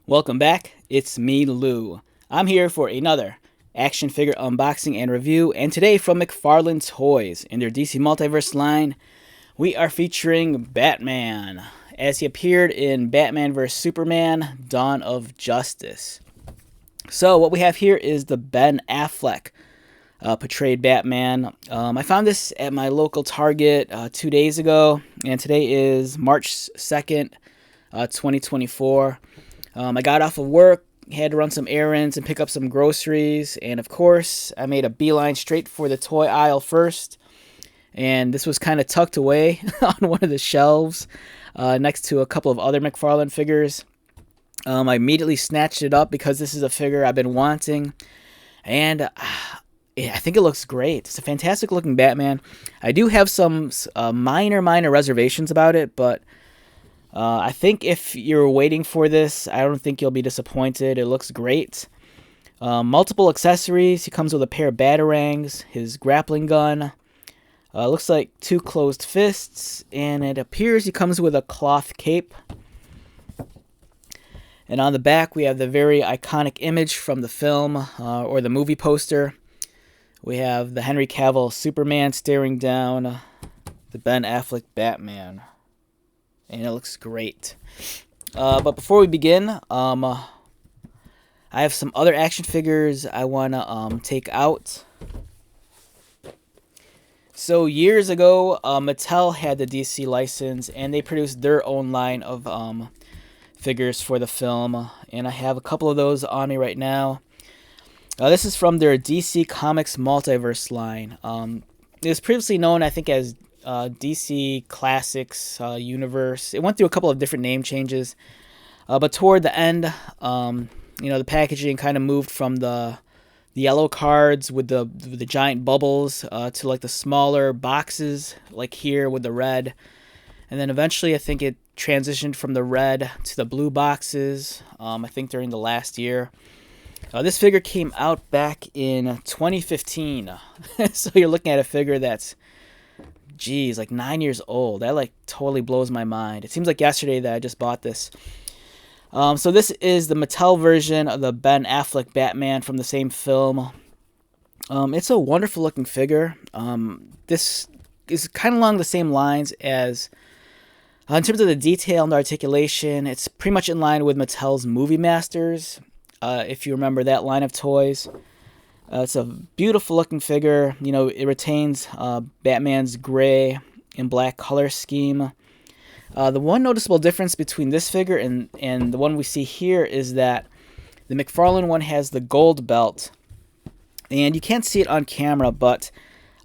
Welcome back, it's me, Lou. I'm here for another action figure unboxing and review, and today from McFarlane Toys in their DC Multiverse line, we are featuring Batman, as he appeared in Batman vs. Superman, Dawn of Justice. So what we have here is the Ben Affleck portrayed Batman. I found this at my local Target 2 days ago, and today is March 2nd, 2024. I got off of work, had to run some errands and pick up some groceries, and of course, I made a beeline straight for the toy aisle first, and this was kind of tucked away on one of the shelves next to a couple of other McFarlane figures. I immediately snatched it up because this is a figure I've been wanting, and I think it looks great. It's a fantastic looking Batman. I do have some minor reservations about it, but I think if you're waiting for this, I don't think you'll be disappointed. It looks great. Multiple accessories. He comes with a pair of batarangs, his grappling gun. Looks like 2 closed fists, and it appears he comes with a cloth cape. And on the back, we have the very iconic image from the film or the movie poster. We have the Henry Cavill Superman staring down the Ben Affleck Batman. And it looks great. But before we begin, I have some other action figures I want to take out. So years ago, Mattel had the DC license, and they produced their own line of figures for the film, and I have a couple of those on me right now. This is from their DC Comics Multiverse line. It was previously known, I think, as DC Classics Universe. It went through a couple of different name changes, but toward the end, the packaging kind of moved from the yellow cards with the giant bubbles to like the smaller boxes, like here with the red, and then eventually I think it transitioned from the red to the blue boxes. I think during the last year. This figure came out back in 2015, so you're looking at a figure that's, geez, like 9 years old. That like totally blows my mind. It seems like yesterday that I just bought this. So this is the Mattel version of the Ben Affleck Batman from the same film. It's a wonderful looking figure. This is kind of along the same lines as, in terms of the detail and the articulation, it's pretty much in line with Mattel's Movie Masters, if you remember that line of toys. It's a beautiful looking figure. You know, it retains Batman's gray and black color scheme. The one noticeable difference between this figure and the one we see here is that the McFarlane one has the gold belt. And you can't see it on camera, but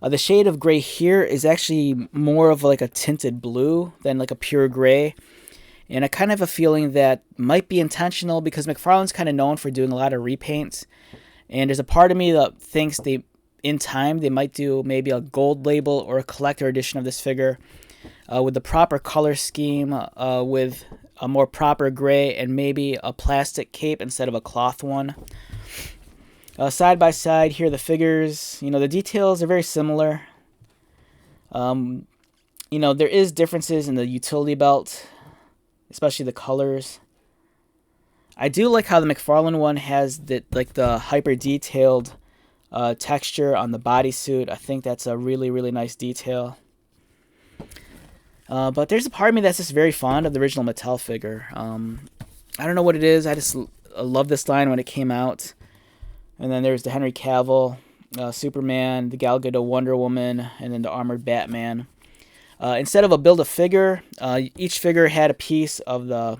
the shade of gray here is actually more of like a tinted blue than like a pure gray. And I kind of have a feeling that might be intentional because McFarlane's kind of known for doing a lot of repaints. And there's a part of me that thinks in time they might do maybe a gold label or a collector edition of this figure with the proper color scheme, with a more proper gray and maybe a plastic cape instead of a cloth one. Side by side here, the figures, the details are very similar. There is differences in the utility belt, especially the colors. I do like how the McFarlane one has the hyper detailed texture on the bodysuit. I think that's a really, really nice detail. But there's a part of me that's just very fond of the original Mattel figure. I don't know what it is. I just love this line when it came out. And then there's the Henry Cavill Superman, the Gal Gadot Wonder Woman, and then the armored Batman. Instead of a build-a-figure, each figure had a piece of the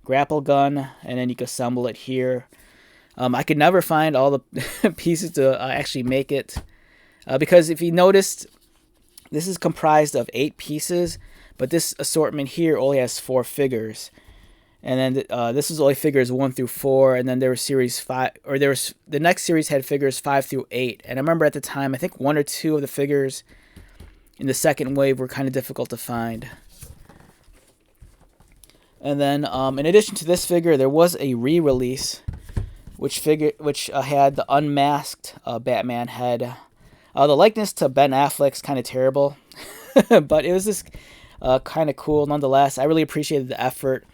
grapple gun, and then you could assemble it here. I could never find all the pieces to actually make it, because if you noticed, this is comprised of 8 pieces, but this assortment here only has 4 figures. And then this is only figures 1 through 4, and then there was series 5, or the next series had figures 5 through 8. And I remember at the time, I think 1 or 2 of the figures in the second wave were kind of difficult to find. And then, in addition to this figure, there was a re-release, which had the unmasked Batman head. The likeness to Ben Affleck's kind of terrible, but it was just kind of cool nonetheless. I really appreciated the effort.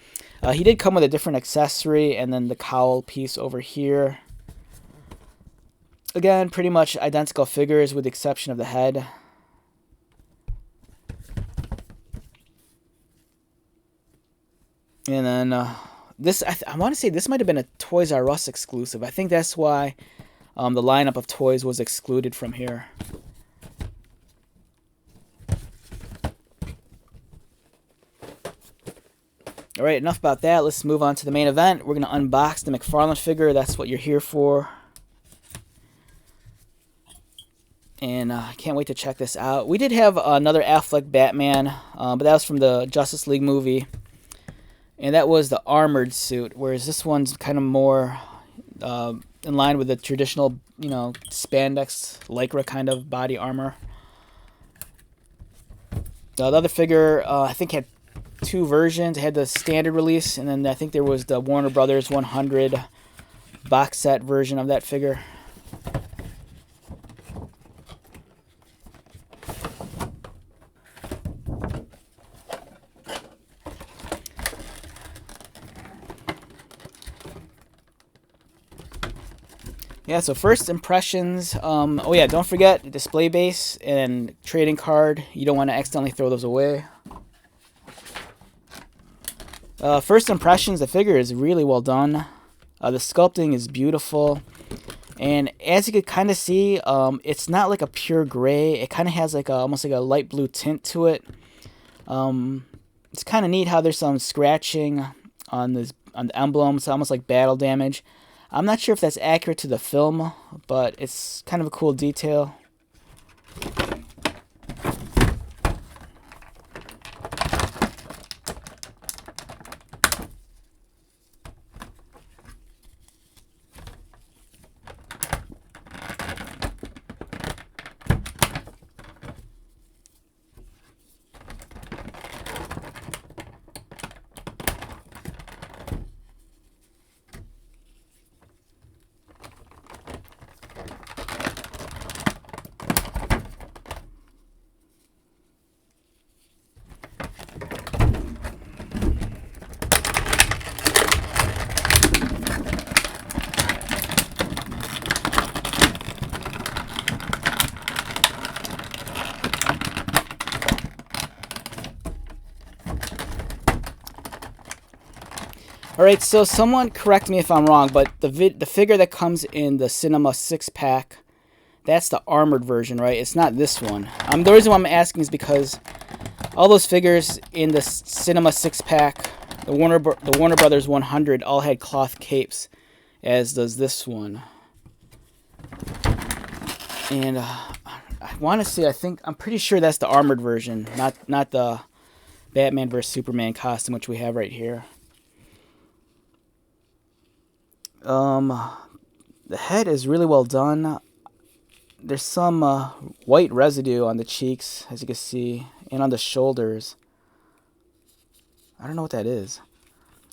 He did come with a different accessory and then the cowl piece over here. Again, pretty much identical figures with the exception of the head. And then this, I want to say this might have been a Toys R Us exclusive. I think that's why the lineup of toys was excluded from here. Alright, enough about that. Let's move on to the main event. We're going to unbox the McFarlane figure. That's what you're here for. And I can't wait to check this out. We did have another Affleck Batman, but that was from the Justice League movie. And that was the armored suit, whereas this one's kind of more in line with the traditional, spandex, lycra kind of body armor. The other figure, I think, had two versions. It had the standard release, and then I think there was the Warner Brothers 100 box set version of that figure. Yeah, so first impressions. Oh yeah, don't forget display base and trading card. You don't want to accidentally throw those away. First impressions, the figure is really well done. The sculpting is beautiful. And as you could kind of see, it's not like a pure gray. It kind of has like almost like a light blue tint to it. It's kind of neat how there's some scratching on the emblem. It's almost like battle damage. I'm not sure if that's accurate to the film, but it's kind of a cool detail. Alright, so someone correct me if I'm wrong, but the figure that comes in the Cinema 6-pack, that's the armored version, right? It's not this one. The reason why I'm asking is because all those figures in the Cinema 6-pack, the Warner Brothers 100, all had cloth capes, as does this one. And I want to say, I'm pretty sure that's the armored version, not the Batman vs Superman costume, which we have right here. The head is really well done. There's some white residue on the cheeks, as you can see, and on the shoulders. I don't know what that is.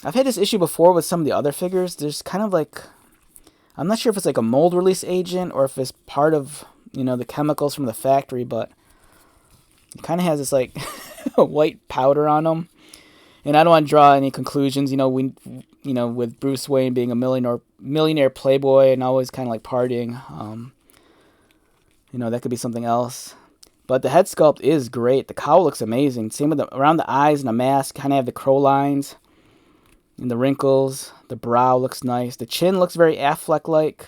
I've had this issue before with some of the other figures. There's kind of like, I'm not sure if it's like a mold release agent or if it's part of, the chemicals from the factory, but it kind of has this like white powder on them. And I don't want to draw any conclusions, with Bruce Wayne being a millionaire playboy and always kind of like partying. That could be something else. But the head sculpt is great. The cowl looks amazing. Same with around the eyes and the mask, kind of have the crow lines and the wrinkles. The brow looks nice. The chin looks very Affleck-like.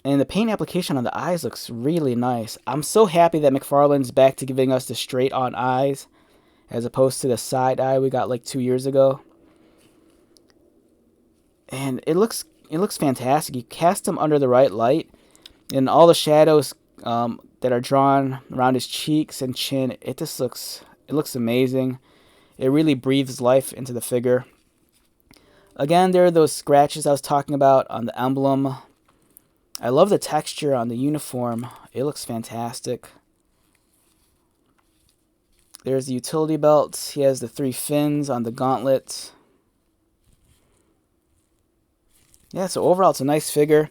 And the paint application on the eyes looks really nice. I'm so happy that McFarlane's back to giving us the straight-on eyes, as opposed to the side eye we got like 2 years ago. And it looks fantastic. You cast him under the right light, and all the shadows that are drawn around his cheeks and chin, it looks amazing. It really breathes life into the figure. Again, there are those scratches I was talking about on the emblem. I love the texture on the uniform. It looks fantastic. There's the utility belt. He has the 3 fins on the gauntlet. Yeah, so overall it's a nice figure.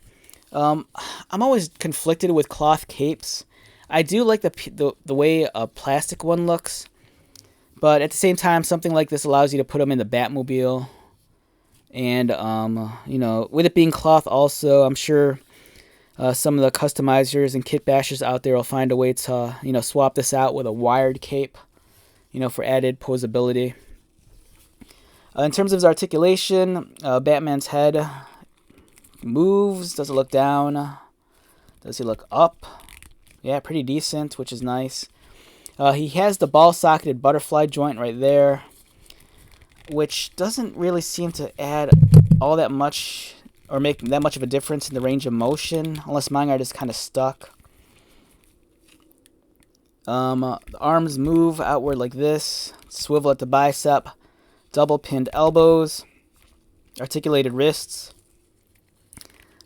I'm always conflicted with cloth capes. I do like the way a plastic one looks, but at the same time, something like this allows you to put them in the Batmobile And you know, with it being cloth, also, I'm sure some of the customizers and kit bashers out there will find a way to, you know, swap this out with a wired cape, you know, for added posability. In terms of his articulation, Batman's head moves. Does it look down? Does he look up? Yeah, pretty decent, which is nice. He has the ball-socketed butterfly joint right there, which doesn't really seem to add all that much or make that much of a difference in the range of motion, unless mine are just kind of stuck. The arms move outward like this, swivel at the bicep, double pinned elbows, articulated wrists.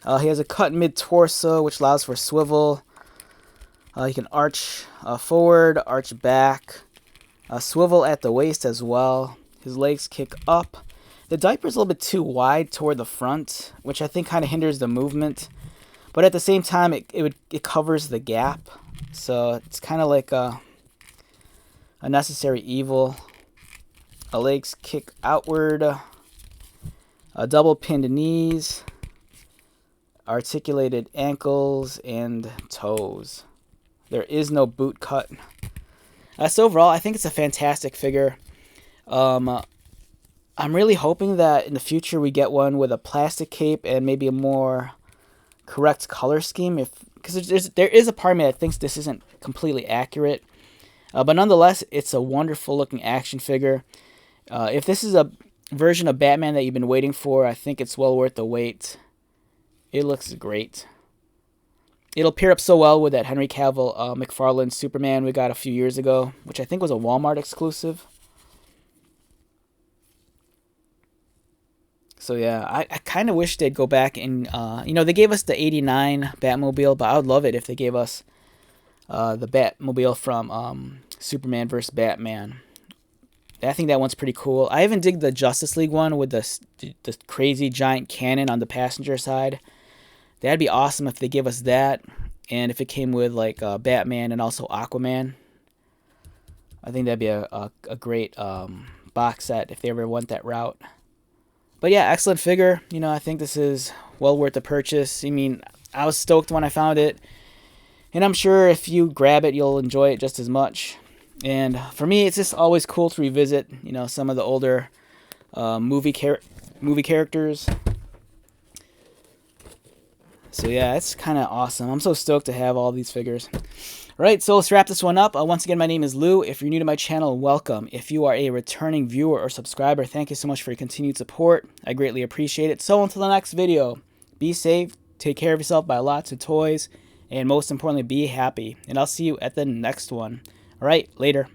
He has a cut mid-torso, which allows for swivel. He can arch forward, arch back, swivel at the waist as well. His legs kick up. The diaper's a little bit too wide toward the front, which I think kind of hinders the movement. But at the same time, it covers the gap. So it's kind of like a necessary evil. Legs kick outward. Double pinned knees. Articulated ankles and toes. There is no boot cut. So overall, I think it's a fantastic figure. I'm really hoping that in the future we get one with a plastic cape and maybe a more correct color scheme. Because there is a part of me that thinks this isn't completely accurate. But nonetheless, it's a wonderful looking action figure. If this is a version of Batman that you've been waiting for, I think it's well worth the wait. It looks great. It'll pair up so well with that Henry Cavill McFarlane Superman we got a few years ago, which I think was a Walmart exclusive. So yeah, I kind of wish they'd go back and, you know, they gave us the 89 Batmobile, but I would love it if they gave us the Batmobile from Superman vs. Batman. I think that one's pretty cool. I even dig the Justice League one with the crazy giant cannon on the passenger side. That'd be awesome if they give us that, and if it came with like Batman and also Aquaman. I think that'd be a great box set if they ever went that route. But yeah, excellent figure. You know, I think this is well worth the purchase. I mean, I was stoked when I found it, and I'm sure if you grab it, you'll enjoy it just as much. And for me, it's just always cool to revisit, you know, some of the older movie characters. So yeah, it's kind of awesome. I'm so stoked to have all these figures. Alright, so let's wrap this one up. Once again, my name is Lou. If you're new to my channel, welcome. If you are a returning viewer or subscriber, thank you so much for your continued support. I greatly appreciate it. So until the next video, be safe, take care of yourself, buy lots of toys, and most importantly, be happy. And I'll see you at the next one. Alright, later.